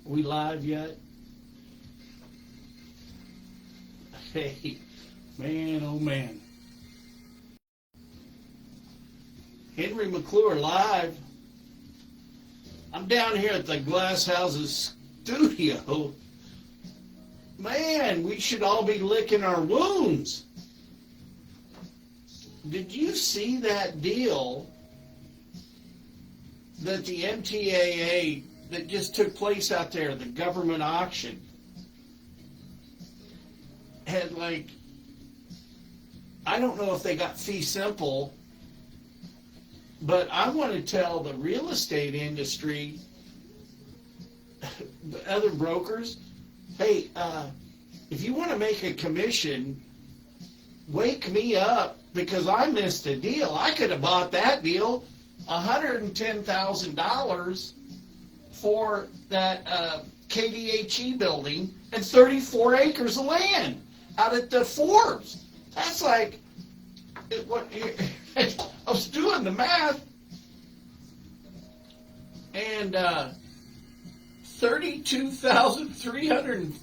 We live yet? Hey, man, oh man. Henry McClure live. I'm down here at the Glass Houses studio. Man, we should all be licking our wounds. Did you see that deal that the MTAA that just took place out there, the government auction, had like, I don't know if they got fee simple, but I want to tell the real estate industry, the other brokers, hey, if you want to make a commission, wake me up because I missed a deal. I could have bought that deal, $110,000 for that KDHE building and 34 acres of land out at the Forbes. That's like, what? I was doing the math, and 32,300.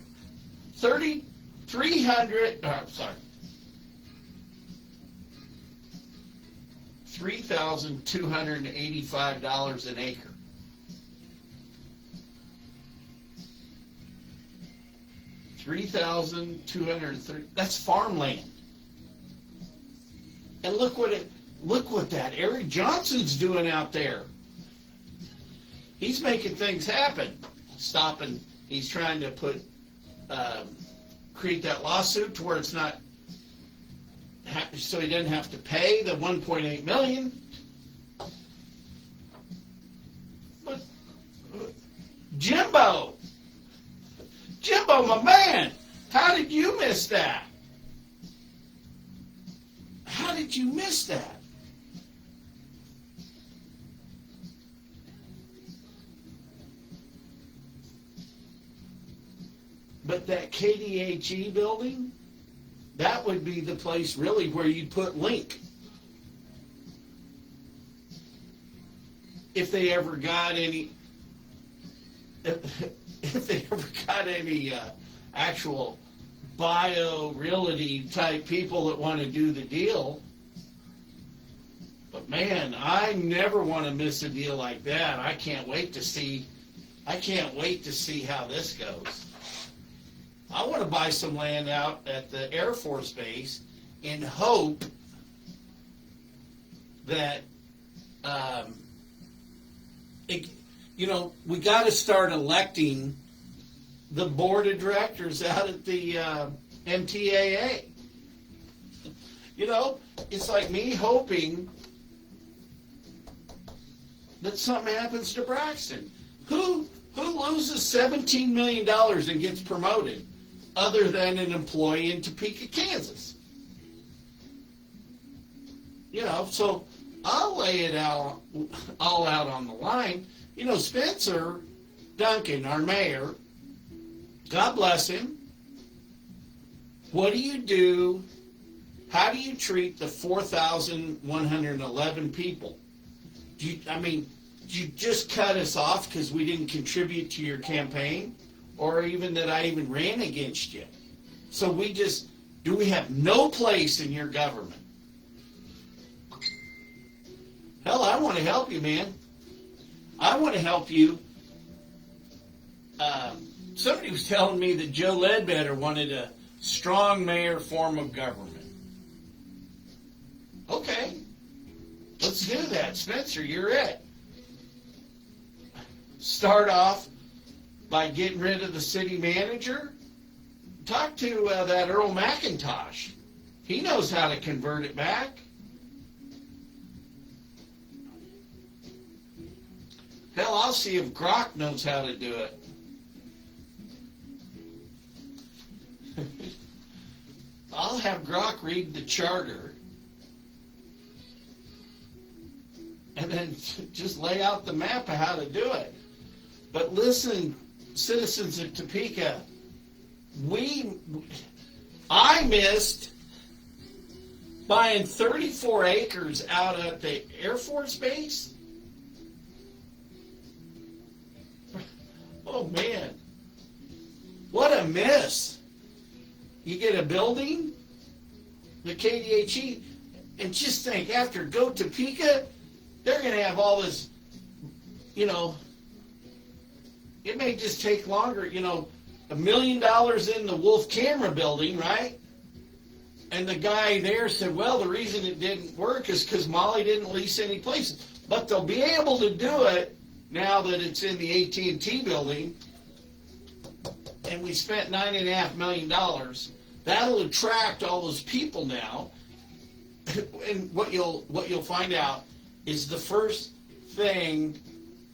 $3,285 an acre. $3,230. That's farmland. And look what that Eric Johnson's doing out there. He's making things happen. He's trying to create that lawsuit to where it's not, so he doesn't have to pay the $1.8 million. But Jimbo, my man, how did you miss that? How did you miss that? But that KDHE building, that would be the place really where you'd put Link. If they ever got any, actual bio-realty type people that want to do the deal. But man, I never want to miss a deal like that. I can't wait to see how this goes. I want to buy some land out at the Air Force Base in hope that, we got to start electing the board of directors out at the MTAA. It's like me hoping that something happens to Braxton. Who loses $17 million and gets promoted other than an employee in Topeka, Kansas? So I'll lay it all out on the line. Spencer Duncan, our mayor, God bless him. What do you do? How do you treat the 4,111 people? Do you just cut us off because we didn't contribute to your campaign, or even that I even ran against you? So do we have no place in your government? Hell, I want to help you, man. I want to help you. Somebody was telling me that Joe Ledbetter wanted a strong mayor form of government. Okay, let's do that. Spencer, you're it. Start off by getting rid of the city manager. Talk to that Earl McIntosh. He knows how to convert it back. Hell, I'll see if Grok knows how to do it. I'll have Grok read the charter and then just lay out the map of how to do it. But listen, citizens of Topeka, I missed buying 34 acres out at the Air Force Base. Oh man, miss. You get a building, the KDHE, and just think, after Go Topeka, they're going to have all this, you know, it may just take longer, you know, $1 million in the Wolf Camera building, right? And the guy there said, well, the reason it didn't work is because Molly didn't lease any places. But they'll be able to do it now that it's in the AT&T building. And we spent $9.5 million. That'll attract all those people now. And what you'll find out is the first thing,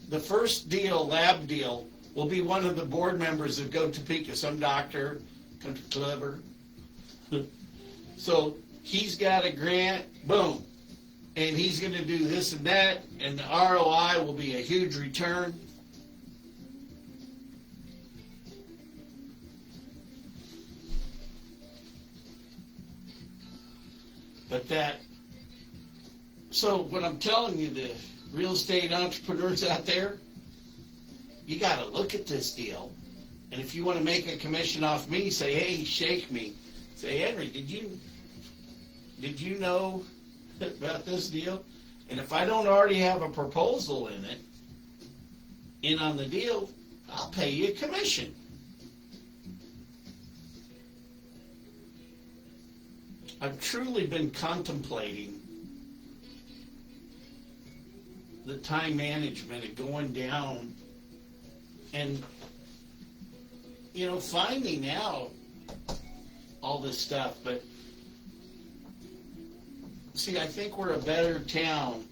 the first deal, lab deal, will be one of the board members of Go Topeka, some doctor, clever. So he's got a grant, boom, and he's going to do this and that, and the ROI will be a huge return. But so what I'm telling you, the real estate entrepreneurs out there, you got to look at this deal. And if you want to make a commission off me, say, hey, shake me. Say, Henry, did you know about this deal? And if I don't already have a proposal in on the deal, I'll pay you a commission. I've truly been contemplating the time management of going down and, you know, finding out all this stuff. But see, I think we're a better town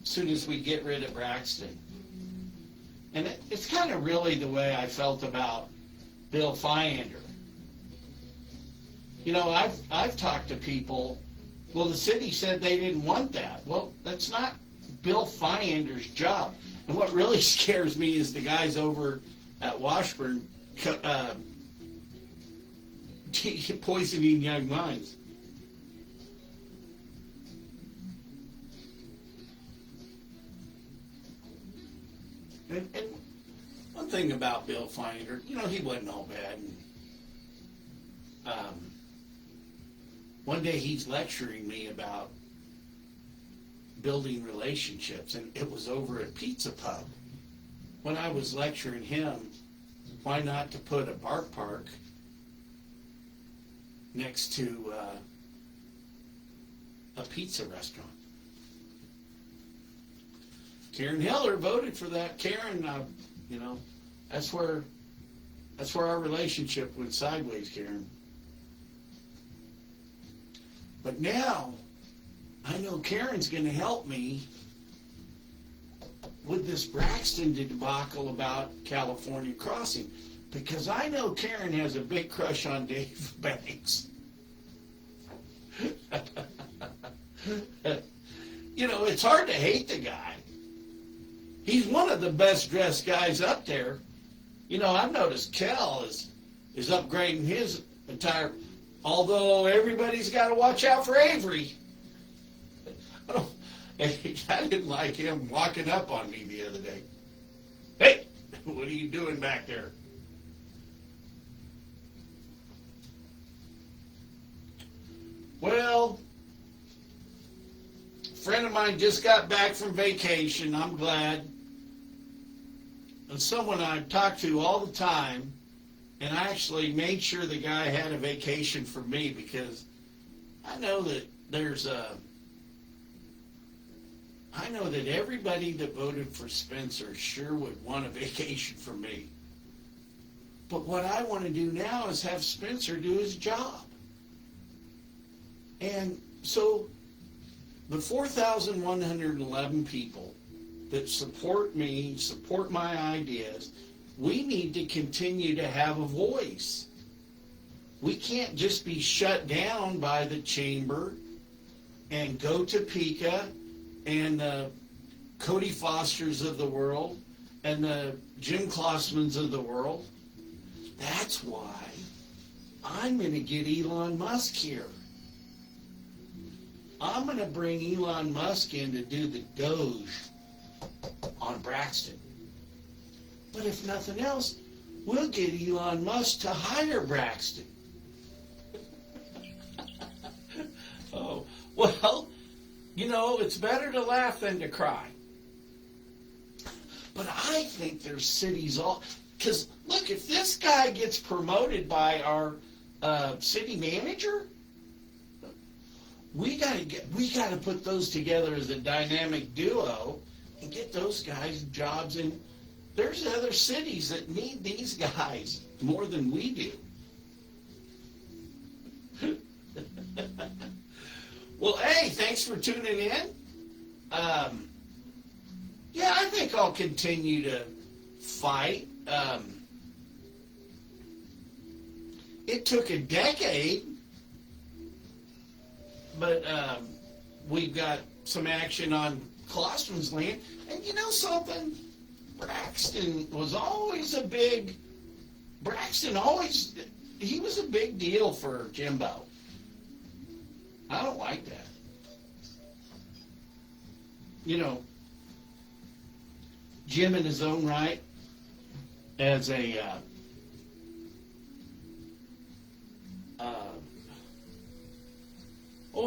as soon as we get rid of Braxton. And it's kind of really the way I felt about Bill Fyander. You know, I've talked to people, well, the city said they didn't want that. Well, that's not Bill Fyander's job. And what really scares me is the guys over at Washburn poisoning young minds. And one thing about Bill Fyander, you know, he wasn't all bad. One day he's lecturing me about building relationships, and it was over at Pizza Pub. When I was lecturing him, why not to put a bark park next to a pizza restaurant? Karen Hiller voted for that. Karen, you know, that's where our relationship went sideways, Karen. But now, I know Karen's going to help me with this Braxton debacle about California Crossing, because I know Karen has a big crush on Dave Banks. You know, it's hard to hate the guy. He's one of the best dressed guys up there. You know, I've noticed Kel is upgrading his entire, although everybody's got to watch out for Avery. I didn't like him walking up on me the other day. Hey, what are you doing back there? Well, a friend of mine just got back from vacation. I'm glad. And someone I talk to all the time, and I actually made sure the guy had a vacation for me, because I know that I know that everybody that voted for Spencer sure would want a vacation from me. But what I want to do now is have Spencer do his job. And so the 4,111 people that support me, support my ideas, we need to continue to have a voice. We can't just be shut down by the chamber and Go Topeka and the Cody Fosters of the world and the Jim Klossmans of the world. That's why I'm going to get Elon Musk here. I'm going to bring Elon Musk in to do the Doge on Braxton. But if nothing else, we'll get Elon Musk to hire Braxton. Oh, well, it's better to laugh than to cry. But I think there's cities because look, if this guy gets promoted by our city manager, we got to put those together as a dynamic duo and get those guys jobs. And there's other cities that need these guys more than we do. Well, hey, thanks for tuning in. Yeah, I think I'll continue to fight. It took a decade, but we've got some action on Colostron's land. And you know something? Braxton was always he was a big deal for Jimbo. I don't like that. Jim in his own right, as a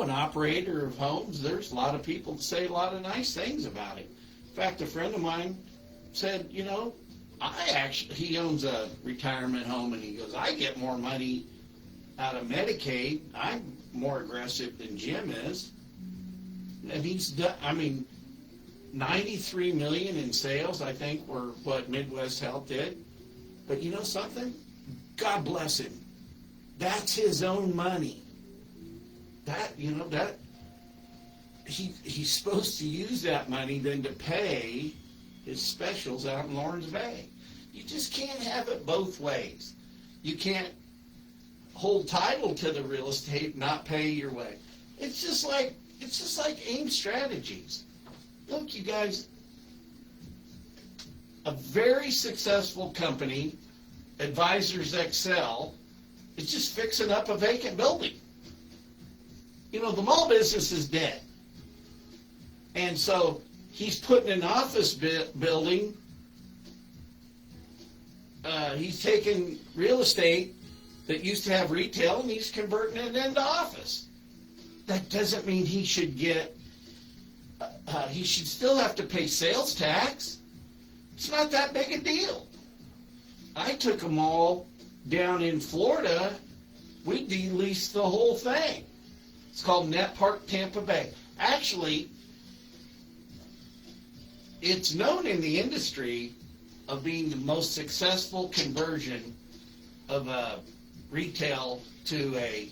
an operator of homes, there's a lot of people that say a lot of nice things about him. In fact, a friend of mine said, he owns a retirement home, and he goes, I get more money out of Medicaid. I'm more aggressive than Jim is. And he's done, $93 million in sales, I think, were what Midwest Health did. But you know something? God bless him. That's his own money. He's supposed to use that money then to pay his specials out in Lawrence Bay. You just can't have it both ways. You can't hold title to the real estate, not pay your way. It's just like AIM Strategies. Look, you guys, a very successful company, Advisors Excel, is just fixing up a vacant building. The mall business is dead. And so he's putting an office building. He's taking real estate that used to have retail and he's converting it into office. That doesn't mean he should he should still have to pay sales tax. It's not that big a deal. I took them all down in Florida. We de-leased the whole thing. It's called Net Park Tampa Bay. Actually, it's known in the industry of being the most successful conversion of a retail to a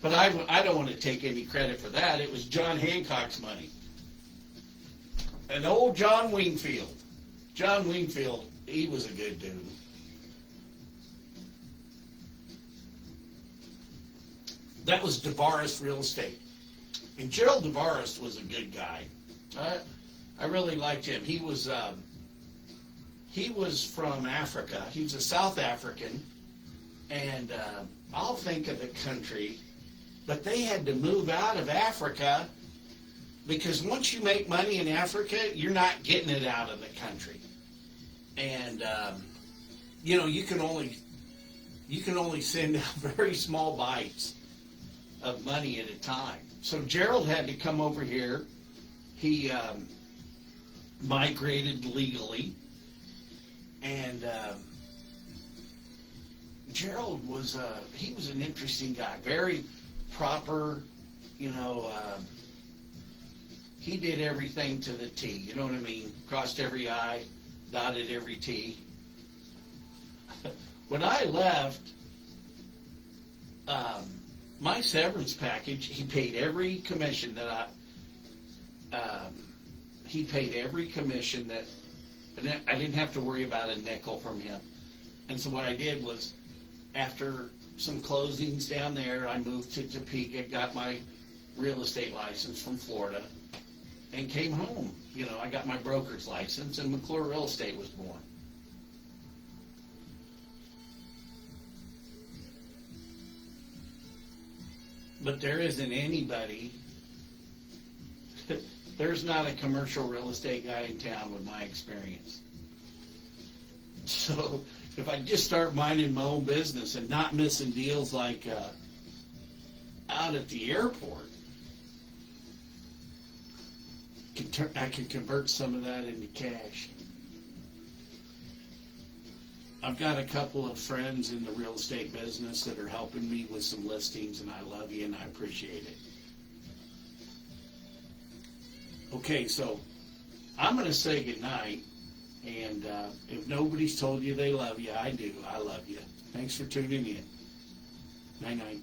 but I don't want to take any credit for that. It was John Hancock's money. And old John Wingfield. John Wingfield, he was a good dude. That was DeVaris Real Estate. And Gerald DeVaris was a good guy. I really liked him. He was from Africa. He was a South African. And I'll think of the country. But they had to move out of Africa because once you make money in Africa, you're not getting it out of the country. And, you can only send out very small bites of money at a time. So Gerald had to come over here. He migrated legally. And Gerald was, he was an interesting guy, very proper, he did everything to the T, you know what I mean? Crossed every I, dotted every T. When I left, my severance package, he paid every commission that he paid every commission that, I didn't have to worry about a nickel from him. And so what I did was, after some closings down there, I moved to Topeka, got my real estate license from Florida, and came home. I got my broker's license, and McClure Real Estate was born. But there isn't anybody, there's not a commercial real estate guy in town with my experience. So if I just start minding my own business and not missing deals like out at the airport, I can convert some of that into cash. I've got a couple of friends in the real estate business that are helping me with some listings, and I love you and I appreciate it. Okay, so I'm going to say goodnight, and if nobody's told you they love you, I do. I love you. Thanks for tuning in. Night-night.